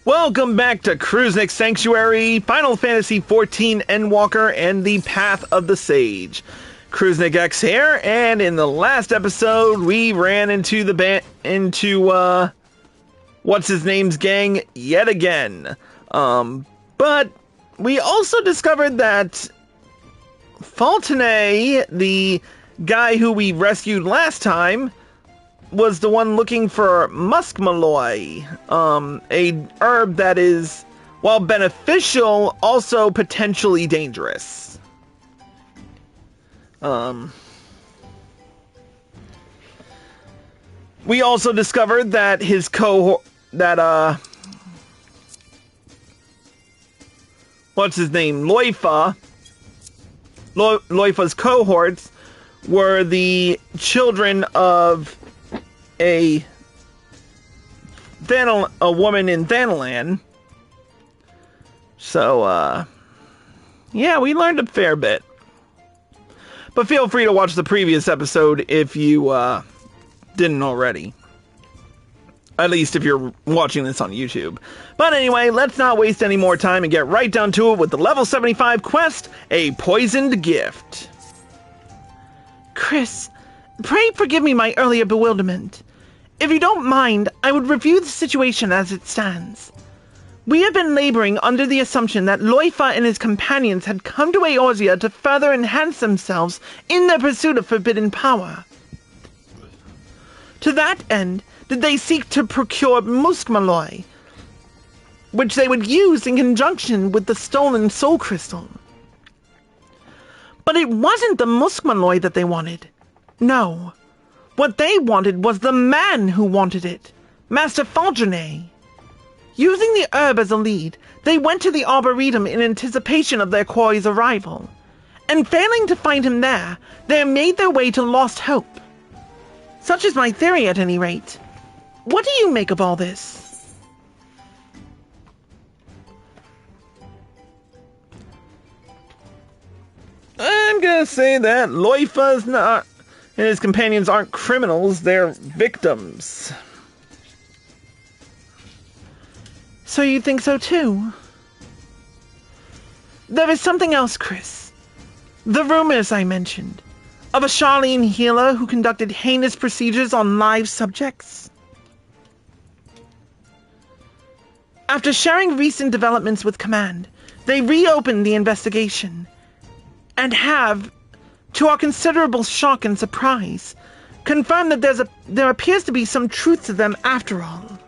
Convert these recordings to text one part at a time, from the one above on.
Welcome back to Questline Sanctuary, Final Fantasy XIV Endwalker, and the Path of the Sage. Questline X here, and in the last episode, we ran into what's-his-name's gang yet again. But we also discovered that Fontenay, the guy who we rescued last time, was the one looking for muskmalloy, a herb that is, while beneficial, also potentially dangerous. We also discovered that his what's his name, Loifa's cohorts were the children of a woman in Thanalan. So, yeah, we learned a fair bit. But feel free to watch the previous episode if you didn't already. At least if you're watching this on YouTube. But anyway, let's not waste any more time and get right down to it with the level 75 quest, A Poisoned Gift. Chris, pray forgive me my earlier bewilderment. If you don't mind, I would review the situation as it stands. We have been laboring under the assumption that Loifa and his companions had come to Eorzea to further enhance themselves in their pursuit of forbidden power. To that end, did they seek to procure muskmalloy, which they would use in conjunction with the stolen soul crystal. But it wasn't the muskmalloy that they wanted. No. What they wanted was the man who wanted it, Master Faldrenay. Using the herb as a lead, they went to the Arboretum in anticipation of their quarry's arrival, and failing to find him there, they made their way to Lost Hope. Such is my theory, at any rate. What do you make of all this? I'm gonna say that Loifa's not, and his companions aren't criminals, they're victims. So you think so too? There is something else, Chris. The rumors I mentioned, of a Charlene healer who conducted heinous procedures on live subjects. After sharing recent developments with Command, they reopened the investigation, and have, to our considerable shock and surprise, confirmed that there appears to be some truth to them after all.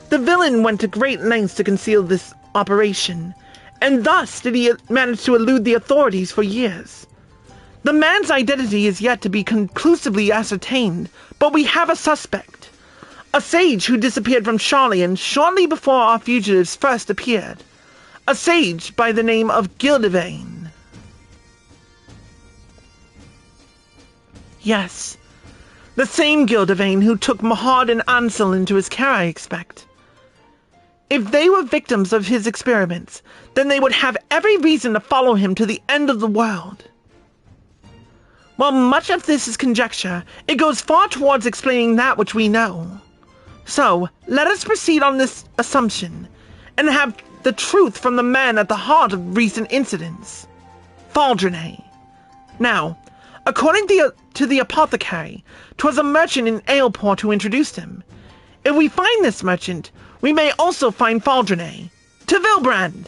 The villain went to great lengths to conceal this operation, and thus did he manage to elude the authorities for years. The man's identity is yet to be conclusively ascertained, but we have a suspect. A sage who disappeared from Charlian shortly before our fugitives first appeared. A sage by the name of Gildivane. Yes, the same Gildivane who took Mahard and Ansel into his care, I expect. If they were victims of his experiments, then they would have every reason to follow him to the end of the world. While much of this is conjecture, it goes far towards explaining that which we know. So, let us proceed on this assumption, and have the truth from the man at the heart of recent incidents. Faldrenay. Now, according to the apothecary, 'twas a merchant in Aleport who introduced him. If we find this merchant, we may also find Faldrenay. To Vilbrand!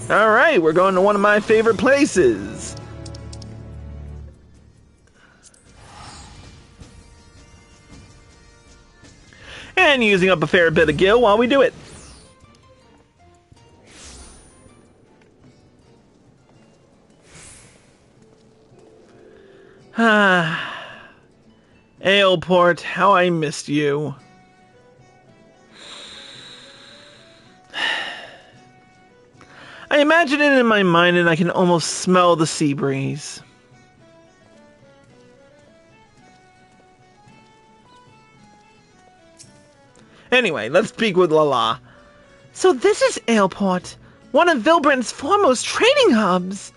Alright, we're going to one of my favorite places. And using up a fair bit of gil while we do it. Aleport, how I missed you. I imagine it in my mind and I can almost smell the sea breeze. Anyway, let's speak with Lalah. So this is Aleport, one of Vilbrand's foremost trading hubs.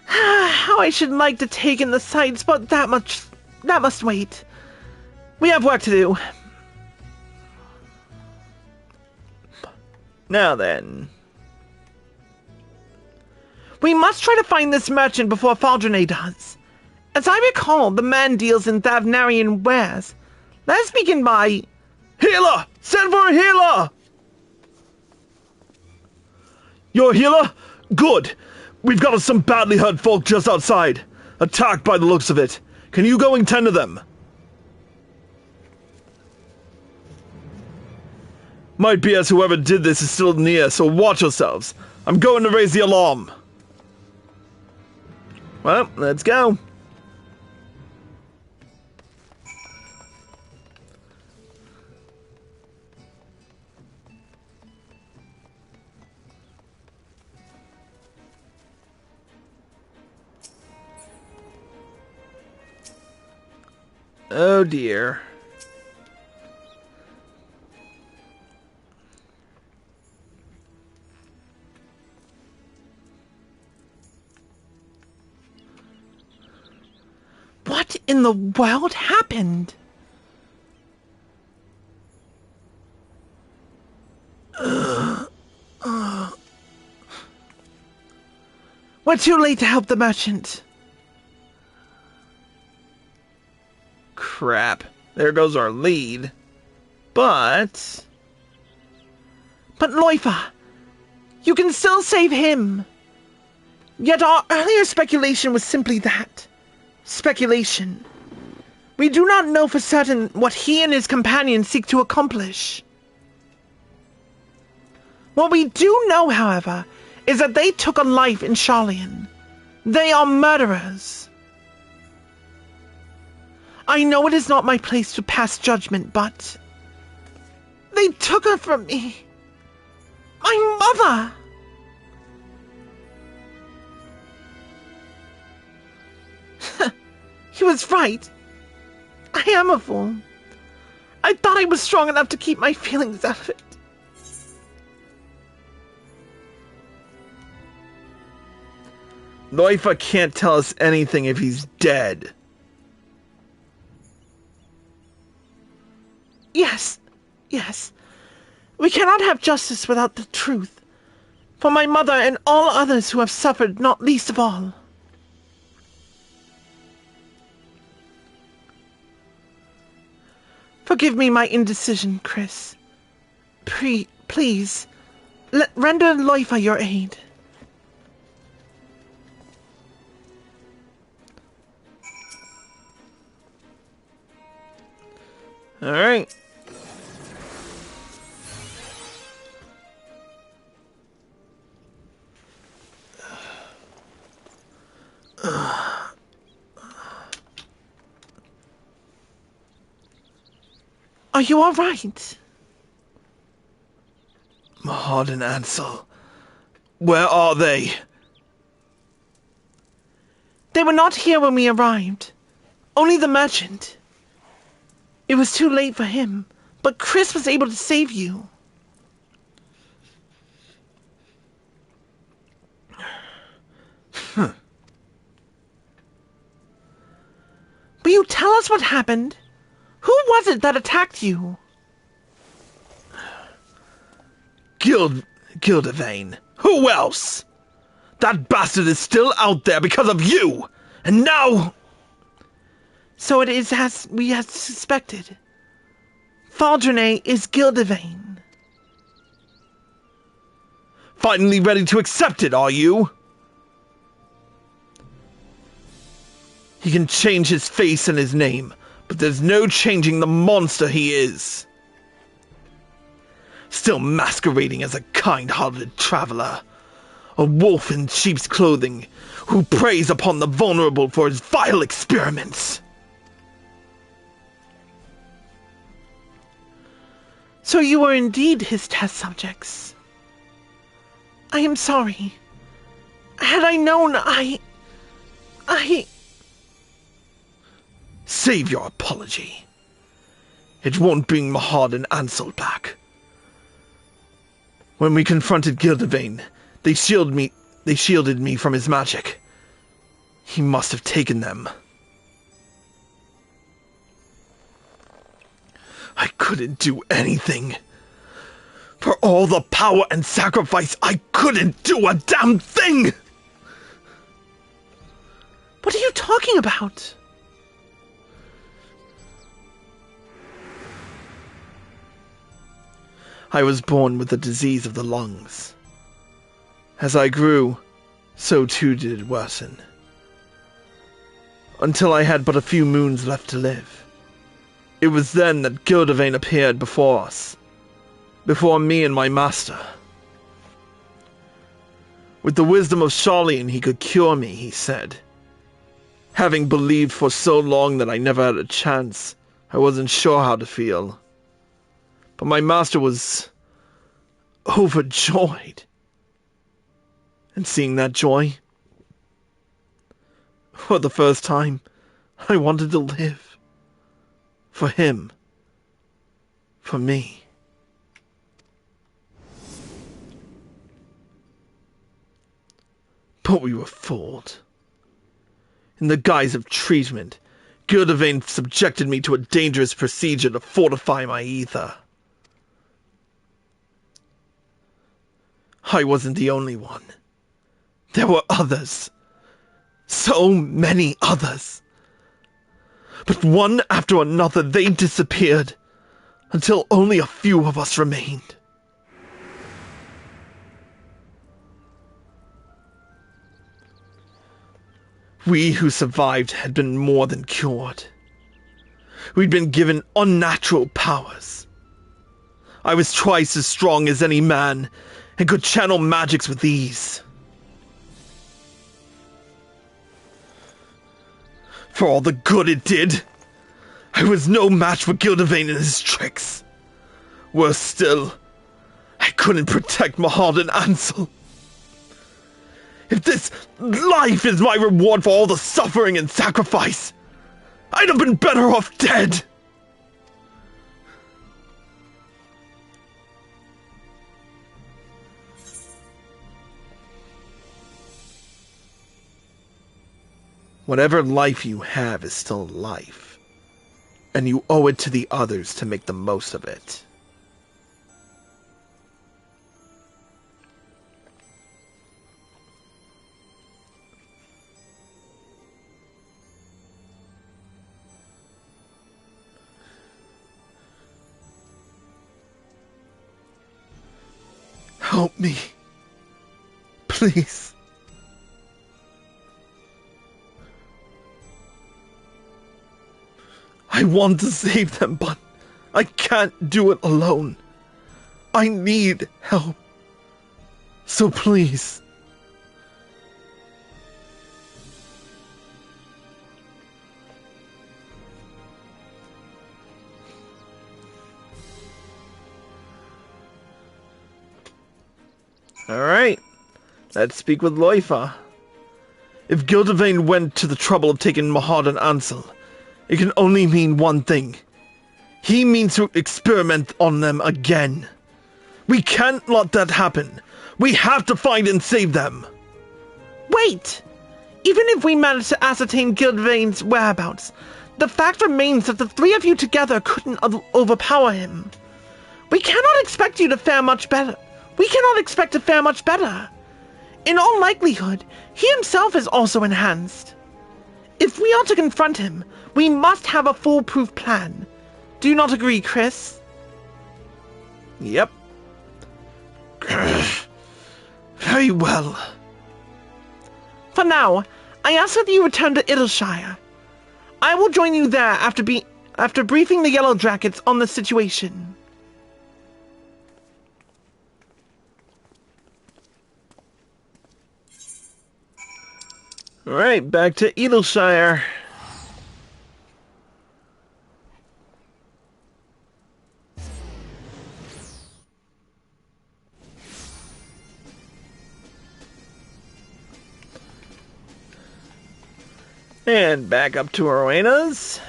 How I should like to take in the sights, but that must wait. We have work to do. Now then. We must try to find this merchant before Faldrene does. As I recall, the man deals in Thavnarian wares. Let's begin by... Healer! Send for a healer! You're a healer? Good. We've got some badly hurt folk just outside. Attacked by the looks of it. Can you go and tend to them? Might be as whoever did this is still near, so watch yourselves. I'm going to raise the alarm. Well, let's go. Oh dear. What in the world happened? We're too late to help the merchant. Crap. There goes our lead. But Loifa, you can still save him. Yet our earlier speculation was simply that. Speculation. We do not know for certain what he and his companions seek to accomplish. What we do know, however, is that they took a life in Charlian. They are murderers. I know it is not my place to pass judgment, but... they took her from me. My mother! He was right. I am a fool. I thought I was strong enough to keep my feelings out of it. Loifa can't tell us anything if he's dead. Yes. We cannot have justice without the truth. For my mother and all others who have suffered, not least of all. Forgive me my indecision, Chris. Please, render Loifa your aid. All right. Are you all right? Mahad and Ansel. Where are they? They were not here when we arrived. Only the merchant. It was too late for him, but Chris was able to save you. Huh. Will you tell us what happened? Who was it that attacked you? Gildavane. Who else? That bastard is still out there because of you! And now... So it is as we had suspected. Faldrene is Gildavane. Finally ready to accept it, are you? He can change his face and his name, but there's no changing the monster he is. Still masquerading as a kind-hearted traveler. A wolf in sheep's clothing, who preys upon the vulnerable for his vile experiments. So you were indeed his test subjects. I am sorry. Had I known, I... Save your apology. It won't bring Mahad and Ansel back. When we confronted Gildavane, they shielded me from his magic. He must have taken them. couldn't do anything. For all the power and sacrifice, I couldn't do a damn thing! What are you talking about? I was born with the disease of the lungs. As I grew, so too did it worsen. Until I had but a few moons left to live. It was then that Gildavane appeared before us. Before me and my master. With the wisdom of Charlian, he could cure me, he said. Having believed for so long that I never had a chance, I wasn't sure how to feel. But my master was overjoyed. And seeing that joy, for the first time, I wanted to live. For him. For me. But we were fooled. In the guise of treatment, Gildavane subjected me to a dangerous procedure to fortify my ether. I wasn't the only one. There were others. So many others. But one after another they disappeared, until only a few of us remained. We who survived had been more than cured. We'd been given unnatural powers. I was twice as strong as any man, and could channel magics with ease. For all the good it did, I was no match for Gildavane and his tricks. Worse still, I couldn't protect Mahad and Ansel. If this life is my reward for all the suffering and sacrifice, I'd have been better off dead. Whatever life you have is still life, and you owe it to the others to make the most of it. Help me. Please. I want to save them, but I can't do it alone. I need help. So please. Alright, let's speak with Loifa. If Gildavane went to the trouble of taking Mahad and Ansel, it can only mean one thing. He means to experiment on them again. We can't let that happen. We have to find and save them. Wait! Even if we manage to ascertain Gildavane's whereabouts, the fact remains that the three of you together couldn't overpower him. We cannot expect to fare much better. In all likelihood, he himself is also enhanced. If we are to confront him, we must have a foolproof plan. Do you not agree, Chris? Yep. Very well. For now, I ask that you return to Idleshire. I will join you there after briefing the Yellow Jackets on the situation. Alright, back to Idleshire. And back up to Rowena's.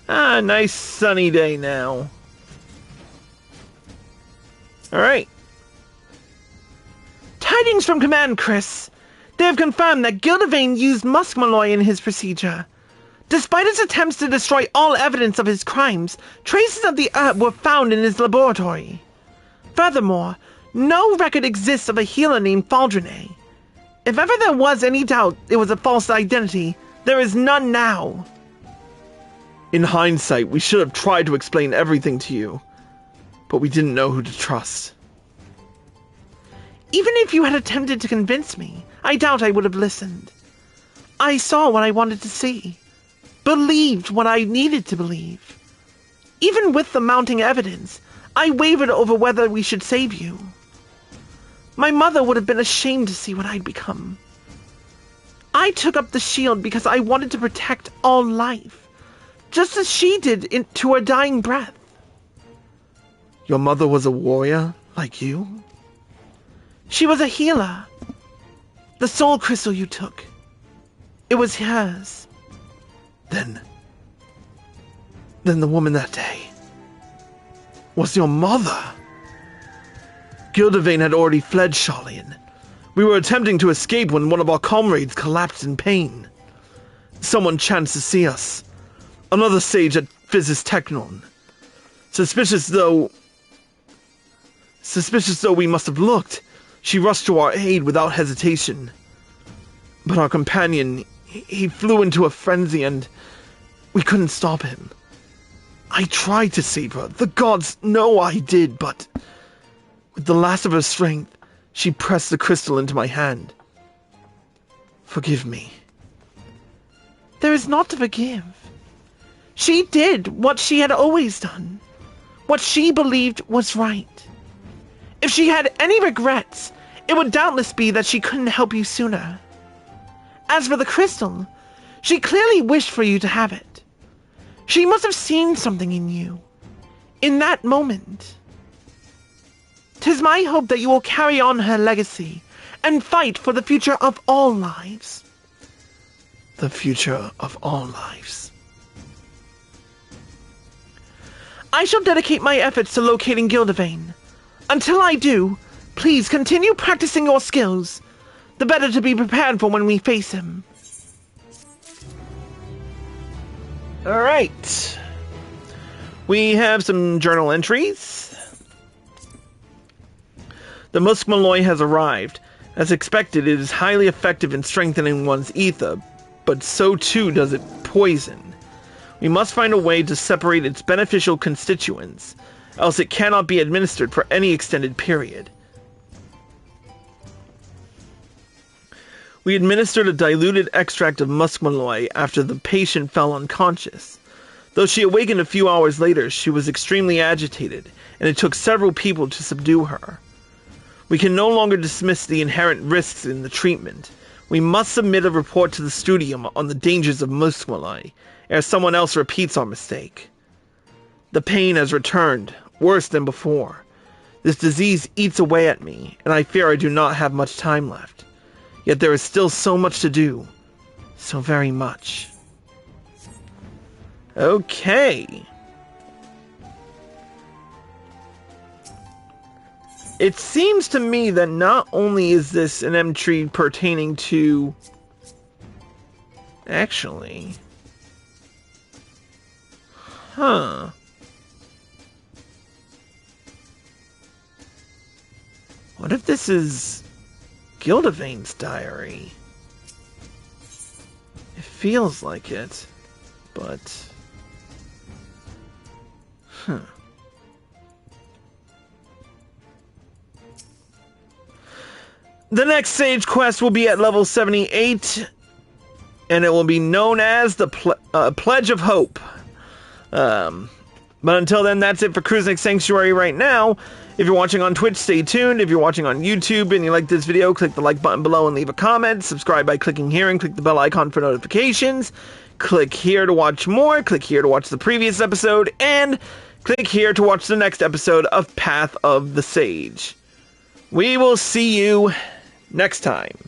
Ah, nice sunny day now. Alright. Tidings from Command, Chris. They have confirmed that Gildavane used muskmalloy in his procedure. Despite his attempts to destroy all evidence of his crimes, traces of the herb were found in his laboratory. Furthermore, no record exists of a healer named Faldrene. If ever there was any doubt it was a false identity, there is none now. In hindsight, we should have tried to explain everything to you, but we didn't know who to trust. Even if you had attempted to convince me, I doubt I would have listened. I saw what I wanted to see, believed what I needed to believe. Even with the mounting evidence, I wavered over whether we should save you. My mother would have been ashamed to see what I'd become. I took up the shield because I wanted to protect all life, just as she did to her dying breath. Your mother was a warrior, like you? She was a healer. The soul crystal you took, it was hers. Then the woman that day was your mother. Gildavane had already fled Sharlayan. We were attempting to escape when one of our comrades collapsed in pain. Someone chanced to see us. Another sage at Physis Technon. Suspicious though we must have looked, she rushed to our aid without hesitation. But our companion, he flew into a frenzy and we couldn't stop him. I tried to save her. The gods know I did, but with the last of her strength, she pressed the crystal into my hand. Forgive me. There is naught to forgive. She did what she had always done, what she believed was right. If she had any regrets, it would doubtless be that she couldn't help you sooner. As for the crystal, she clearly wished for you to have it. She must have seen something in you, in that moment. 'Tis my hope that you will carry on her legacy and fight for the future of all lives. The future of all lives. I shall dedicate my efforts to locating Gildavane. Until I do, please continue practicing your skills, the better to be prepared for when we face him. Alright. We have some journal entries. The Musk Malloy has arrived. As expected, it is highly effective in strengthening one's ether, but so too does it poison. We must find a way to separate its beneficial constituents, else it cannot be administered for any extended period. We administered a diluted extract of muskmalloy after the patient fell unconscious. Though she awakened a few hours later, she was extremely agitated, and it took several people to subdue her. We can no longer dismiss the inherent risks in the treatment. We must submit a report to the studium on the dangers of muskmalloy, ere someone else repeats our mistake. The pain has returned, worse than before. This disease eats away at me, and I fear I do not have much time left. Yet there is still so much to do. So very much. Okay. It seems to me that not only is this an entry pertaining to... Actually... Huh. What if this is Gildavane's diary? It feels like it, but... Huh. The next Sage quest will be at level 78, and it will be known as the Pledge of Hope. But until then, that's it for Cruznik Sanctuary right now. If you're watching on Twitch, stay tuned. If you're watching on YouTube and you like this video, click the like button below and leave a comment. Subscribe by clicking here and click the bell icon for notifications. Click here to watch more. Click here to watch the previous episode. And click here to watch the next episode of Path of the Sage. We will see you next time.